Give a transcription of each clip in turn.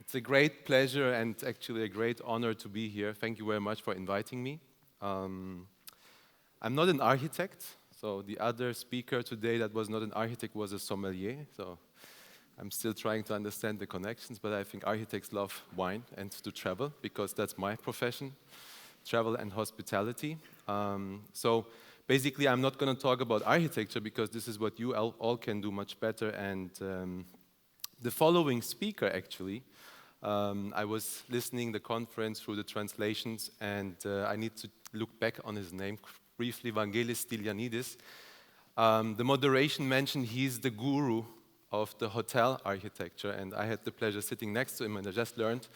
It's a great pleasure and actually a great honor to be here. Thank you very much for inviting me. I'm not an architect, so the other speaker today that was not an architect was a sommelier, so I'm still trying to understand the connections, but I think architects love wine and to travel because that's my profession, travel and hospitality. So basically I'm not going to talk about architecture because this is what you all can do much better, and the following speaker actually, I was listening the conference through the translations, and I need to look back on his name briefly, Vangelis Stylianidis. The moderation mentioned he's the guru of the hotel architecture, and I had the pleasure sitting next to him, and I just learned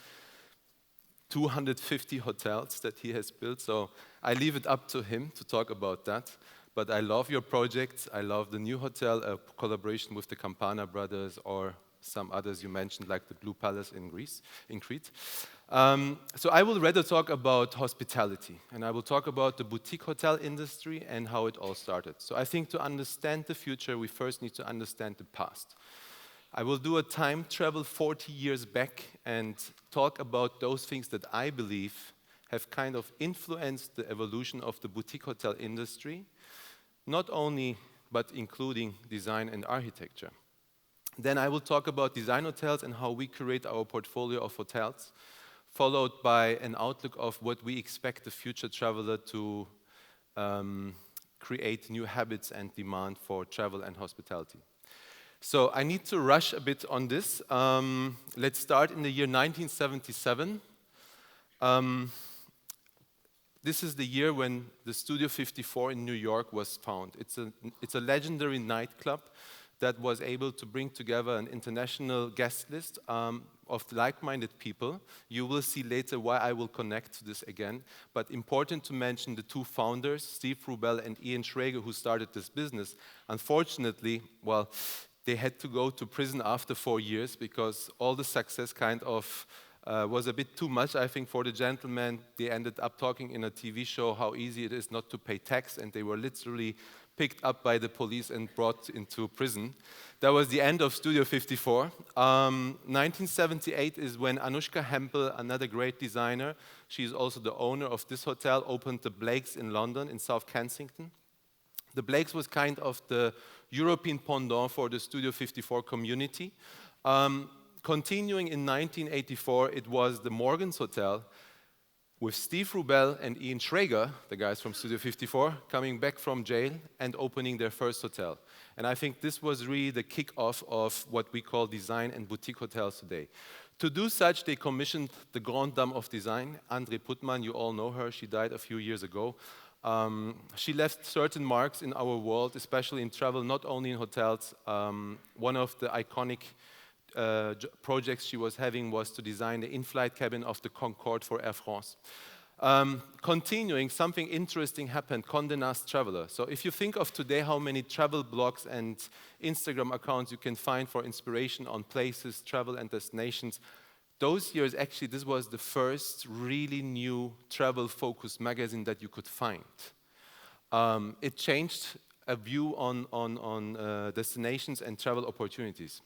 250 hotels that he has built, so I leave it up to him to talk about that. But I love your projects. I love the new hotel, a collaboration with the Campana brothers or some others you mentioned, like the Blue Palace in Greece, in Crete. So I will rather talk about hospitality, and I will talk about the boutique hotel industry and how it all started. So I think to understand the future, we first need to understand the past. I will do a time travel 40 years back and talk about those things that I believe have kind of influenced the evolution of the boutique hotel industry, not only, but including design and architecture. Then I will talk about design hotels and how we create our portfolio of hotels, followed by an outlook of what we expect the future traveler to create new habits and demand for travel and hospitality. So I need to rush a bit on this. Let's start in the year 1977. This is the year when the Studio 54 in New York was found. It's a legendary nightclub that was able to bring together an international guest list of like-minded people. You will see later why I will connect to this again. But important to mention the two founders, Steve Rubel and Ian Schrager, who started this business. Unfortunately, well, they had to go to prison after 4 years because all the success kind of was a bit too much, I think, for the gentlemen. They ended up talking in a TV show how easy it is not to pay tax, and they were literally picked up by the police and brought into prison. That was the end of Studio 54. 1978 is when Anushka Hempel, another great designer, she's also the owner of this hotel, opened the Blakes in London, in South Kensington. The Blakes was kind of the European pendant for the Studio 54 community. Continuing in 1984, it was the Morgans Hotel, with Steve Rubel and Ian Schrager, the guys from Studio 54, coming back from jail and opening their first hotel. And I think this was really the kick-off of what we call design and boutique hotels today. To do such, they commissioned the Grande Dame of Design, André Putman. You all know her. She died a few years ago. She left certain marks in our world, especially in travel, not only in hotels. One of the iconic projects she was having was to design the in-flight cabin of the Concorde for Air France. Continuing, something interesting happened, Condé Nast Traveler. So if you think of today how many travel blogs and Instagram accounts you can find for inspiration on places, travel and destinations, those years actually this was the first really new travel-focused magazine that you could find. It changed a view on destinations and travel opportunities.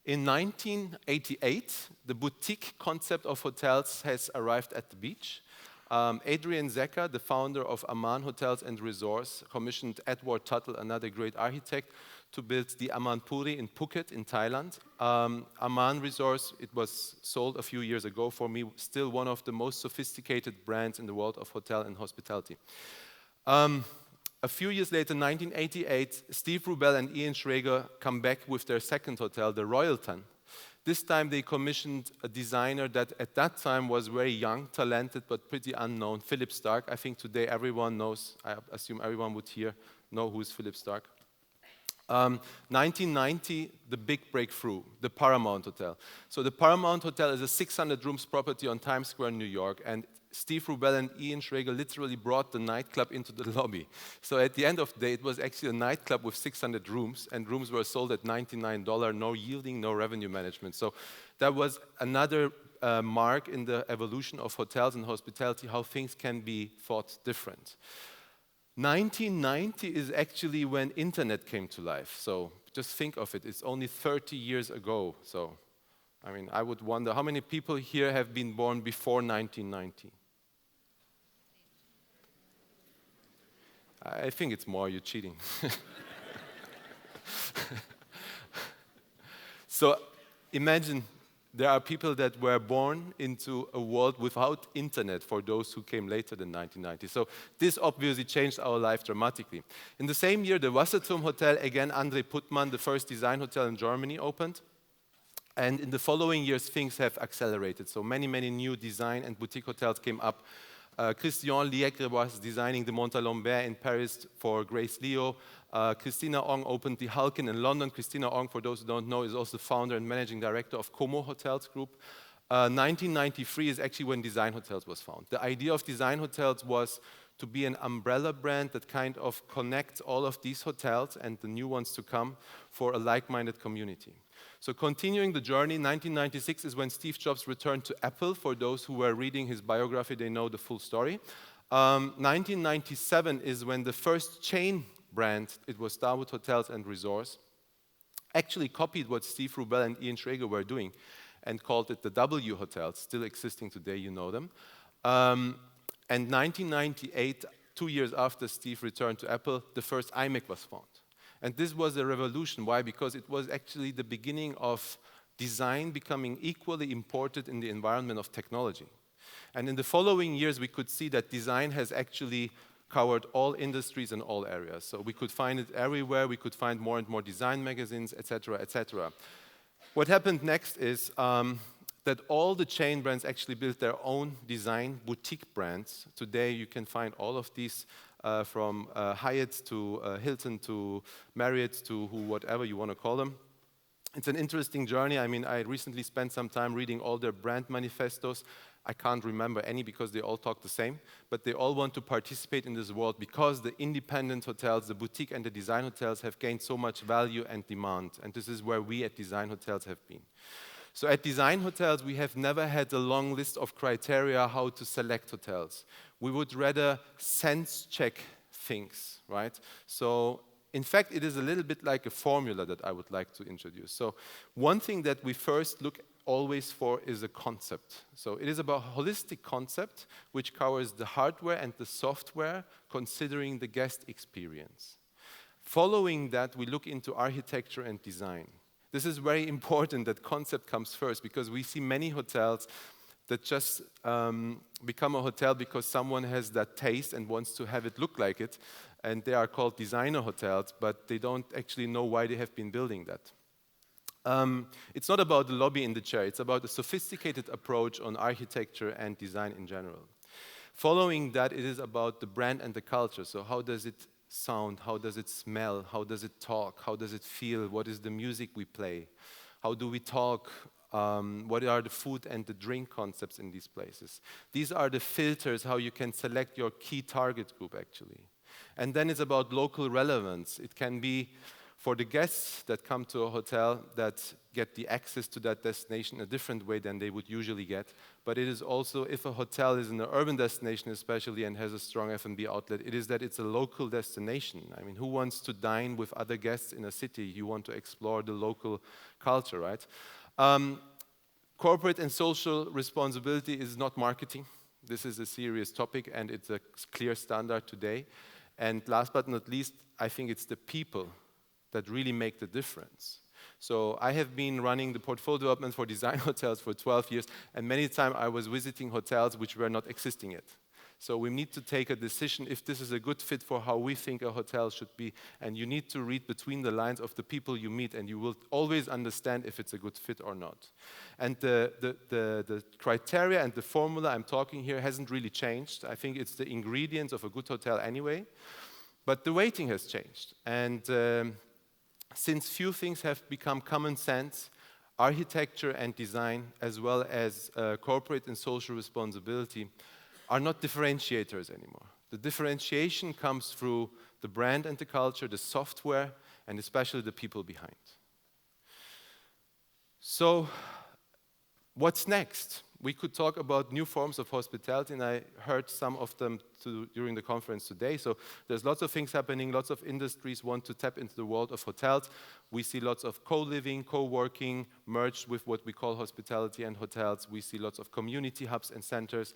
In 1988, the boutique concept of hotels has arrived at the beach. Adrian Zecker, the founder of Aman Hotels and Resorts, commissioned Edward Tuttle, another great architect, to build the Amanpuri in Phuket in Thailand. Aman Resorts, it was sold a few years ago. For me, still one of the most sophisticated brands in the world of hotel and hospitality. A few years later, 1988, Steve Rubel and Ian Schrager come back with their second hotel, the Royalton. This time they commissioned a designer that at that time was very young, talented, but pretty unknown, Philip Stark. I think today everyone knows, I assume everyone would here know who is Philip Stark. 1990, the big breakthrough, the Paramount Hotel. So the Paramount Hotel is a 600 rooms property on Times Square in New York, and Steve Rubel and Ian Schrager literally brought the nightclub into the lobby. So at the end of the day, it was actually a nightclub with 600 rooms, and rooms were sold at $99, no yielding, no revenue management. So that was another mark in the evolution of hotels and hospitality, how things can be thought different. 1990 is actually when internet came to life. So just think of it, it's only 30 years ago. So I mean, I would wonder how many people here have been born before 1990? I think it's more, you're cheating. So imagine there are people that were born into a world without internet for those who came later than 1990. So this obviously changed our life dramatically. In the same year, the Wasserturm Hotel, again, André Puttmann, the first design hotel in Germany, opened. And in the following years, things have accelerated. So many, many new design and boutique hotels came up. Christian Liegre was designing the Montalembert in Paris for Grace Leo. Christina Ong opened the Halkin in London. Christina Ong, for those who don't know, is also founder and managing director of Como Hotels Group. 1993 is actually when Design Hotels was found. The idea of Design Hotels was to be an umbrella brand that kind of connects all of these hotels and the new ones to come for a like-minded community. So continuing the journey, 1996 is when Steve Jobs returned to Apple. For those who were reading his biography, they know the full story. 1997 is when the first chain brand, it was Starwood Hotels and Resorts, actually copied what Steve Rubel and Ian Schrager were doing and called it the W Hotels, still existing today, you know them. And 1998, 2 years after Steve returned to Apple, the first iMac was found. And this was a revolution. Why? Because it was actually the beginning of design becoming equally important in the environment of technology. And in the following years, we could see that design has actually covered all industries and all areas. So we could find it everywhere. We could find more and more design magazines, et cetera, et cetera. What happened next is that all the chain brands actually built their own design boutique brands. Today, you can find all of these from Hyatt to Hilton to Marriott to whatever you want to call them. It's an interesting journey. I mean, I recently spent some time reading all their brand manifestos. I can't remember any because they all talk the same, but they all want to participate in this world because the independent hotels, the boutique and the design hotels have gained so much value and demand. And this is where we at Design Hotels have been. So at Design Hotels, we have never had a long list of criteria how to select hotels. We would rather sense check things, right? So in fact, it is a little bit like a formula that I would like to introduce. So one thing that we first look always for is a concept. So it is about a holistic concept which covers the hardware and the software, considering the guest experience. Following that, we look into architecture and design. This is very important that concept comes first, because we see many hotels that just become a hotel because someone has that taste and wants to have it look like it, and they are called designer hotels, but they don't actually know why they have been building that. It's not about the lobby in the chair, it's about a sophisticated approach on architecture and design in general. Following that, it is about the brand and the culture. So how does it sound? How does it smell? How does it talk? How does it feel? What is the music we play? How do we talk? What are the food and the drink concepts in these places? These are the filters, how you can select your key target group, actually. And then it's about local relevance. It can be for the guests that come to a hotel that get the access to that destination a different way than they would usually get. But it is also, if a hotel is in an urban destination especially and has a strong F&B outlet, it is that it's a local destination. I mean, who wants to dine with other guests in a city? You want to explore the local culture, right? Corporate and social responsibility is not marketing. This is a serious topic and it's a clear standard today. And last but not least, I think it's the people that really make the difference. So I have been running the portfolio development for Design Hotels for 12 years, and many times I was visiting hotels which were not existing yet. So we need to take a decision if this is a good fit for how we think a hotel should be, and you need to read between the lines of the people you meet, and you will always understand if it's a good fit or not. And the criteria and the formula I'm talking here hasn't really changed. I think it's the ingredients of a good hotel anyway, but the weighting has changed. And since few things have become common sense, architecture and design, as well as corporate and social responsibility, are not differentiators anymore. The differentiation comes through the brand and the culture, the software, and especially the people behind. So, what's next? We could talk about new forms of hospitality, and I heard some of them during the conference today. So there's lots of things happening, lots of industries want to tap into the world of hotels. We see lots of co-living, co-working merged with what we call hospitality and hotels. We see lots of community hubs and centers.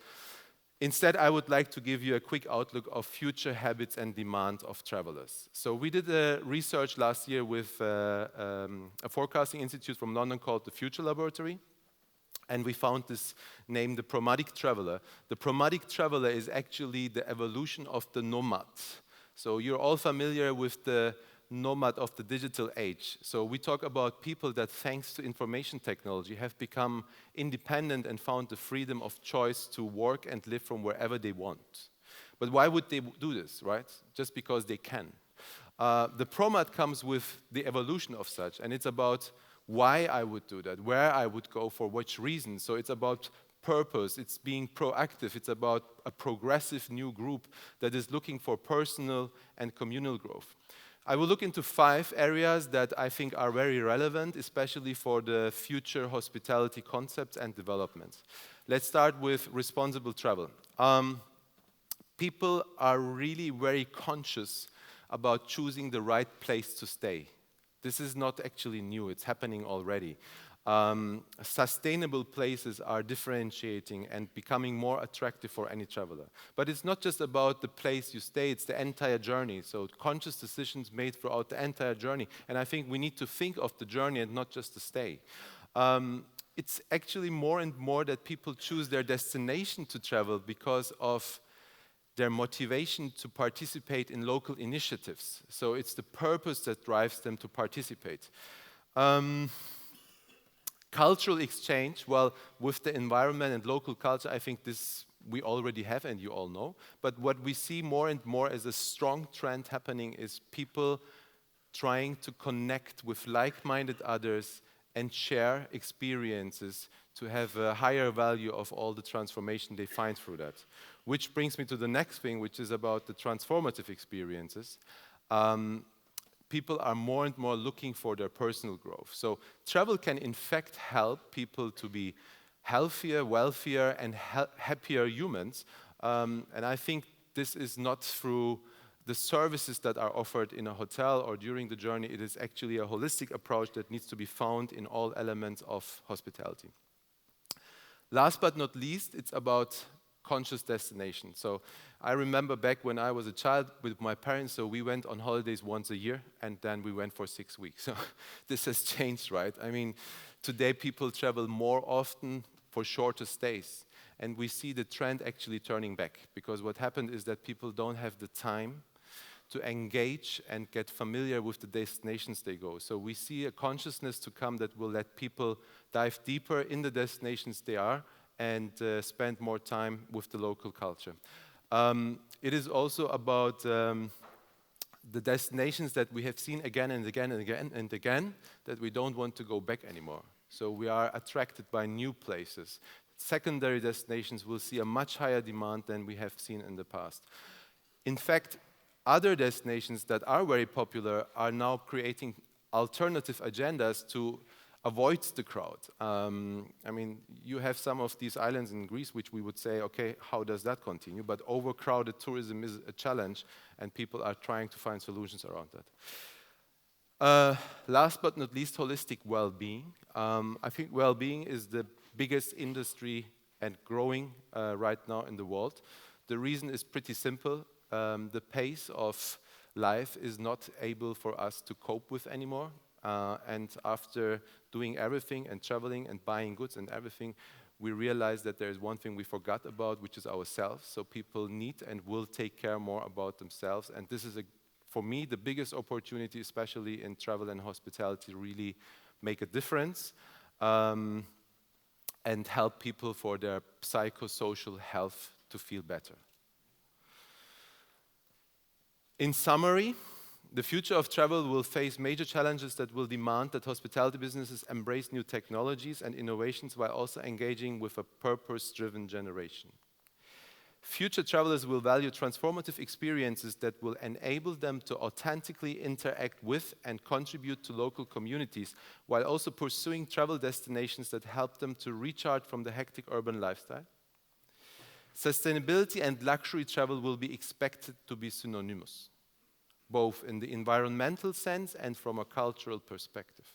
Instead, I would like to give you a quick outlook of future habits and demand of travelers. So we did a research last year with a forecasting institute from London called the Future Laboratory. And we found this name, the Nomadic Traveler. The Nomadic Traveler is actually the evolution of the nomad. So you're all familiar with the nomad of the digital age. So we talk about people that, thanks to information technology, have become independent and found the freedom of choice to work and live from wherever they want. But why would they do this, right? Just because they can. The Nomad comes with the evolution of such, and it's about why I would do that, where I would go, for which reason. So it's about purpose, it's being proactive, it's about a progressive new group that is looking for personal and communal growth. I will look into 5 areas that I think are very relevant, especially for the future hospitality concepts and developments. Let's start with responsible travel. People are really very conscious about choosing the right place to stay. This is not actually new, it's happening already. Sustainable places are differentiating and becoming more attractive for any traveler. But it's not just about the place you stay, it's the entire journey. So conscious decisions made throughout the entire journey. And I think we need to think of the journey and not just the stay. It's actually more and more that people choose their destination to travel because of their motivation to participate in local initiatives. So it's the purpose that drives them to participate. Cultural exchange, well, with the environment and local culture, I think this we already have and you all know. But what we see more and more as a strong trend happening is people trying to connect with like-minded others and share experiences to have a higher value of all the transformation they find through that. Which brings me to the next thing, which is about the transformative experiences. People are more and more looking for their personal growth. So travel can in fact help people to be healthier, wealthier, and happier humans. And I think this is not through the services that are offered in a hotel or during the journey. It is actually a holistic approach that needs to be found in all elements of hospitality. Last but not least, it's about conscious destination. So I remember back when I was a child with my parents, so we went on holidays once a year and then we went for 6 weeks. So this has changed, right? I mean, today people travel more often for shorter stays. And we see the trend actually turning back, because what happened is that people don't have the time to engage and get familiar with the destinations they go. So we see a consciousness to come that will let people dive deeper in the destinations they are and spend more time with the local culture. It is also about the destinations that we have seen again and again and again and again that we don't want to go back anymore. So we are attracted by new places. Secondary destinations will see a much higher demand than we have seen in the past. In fact, other destinations that are very popular are now creating alternative agendas to avoid the crowd. I mean, you have some of these islands in Greece which we would say, okay, how does that continue? But overcrowded tourism is a challenge and people are trying to find solutions around that. Last but not least, holistic well-being. I think well-being is the biggest industry and growing right now in the world. The reason is pretty simple. The pace of life is not able for us to cope with anymore. And after doing everything and traveling and buying goods and everything, we realize that there is one thing we forgot about, which is ourselves. So people need and will take care more about themselves. And this is, for me, the biggest opportunity, especially in travel and hospitality, to really make a difference and help people for their psychosocial health to feel better. In summary, the future of travel will face major challenges that will demand that hospitality businesses embrace new technologies and innovations while also engaging with a purpose-driven generation. Future travelers will value transformative experiences that will enable them to authentically interact with and contribute to local communities, while also pursuing travel destinations that help them to recharge from the hectic urban lifestyle. Sustainability and luxury travel will be expected to be synonymous, both in the environmental sense and from a cultural perspective.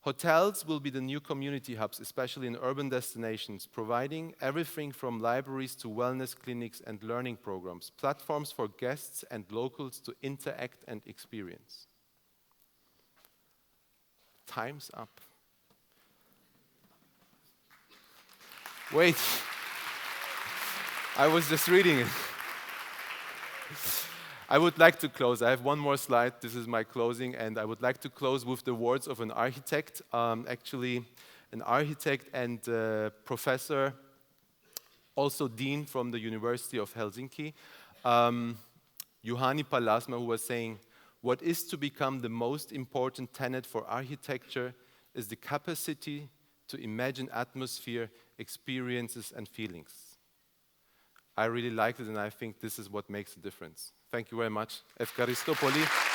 Hotels will be the new community hubs, especially in urban destinations, providing everything from libraries to wellness clinics and learning programs, platforms for guests and locals to interact and experience. Time's up. Wait, I was just reading it. I would like to close. I have one more slide. This is my closing, and I would like to close with the words of an architect, actually an architect and professor, also dean from the University of Helsinki, Juhani Palasma, who was saying, "What is to become the most important tenet for architecture is the capacity to imagine atmosphere, experiences, and feelings." I really liked it, and I think this is what makes a difference. Thank you very much. Efkaristo Poli.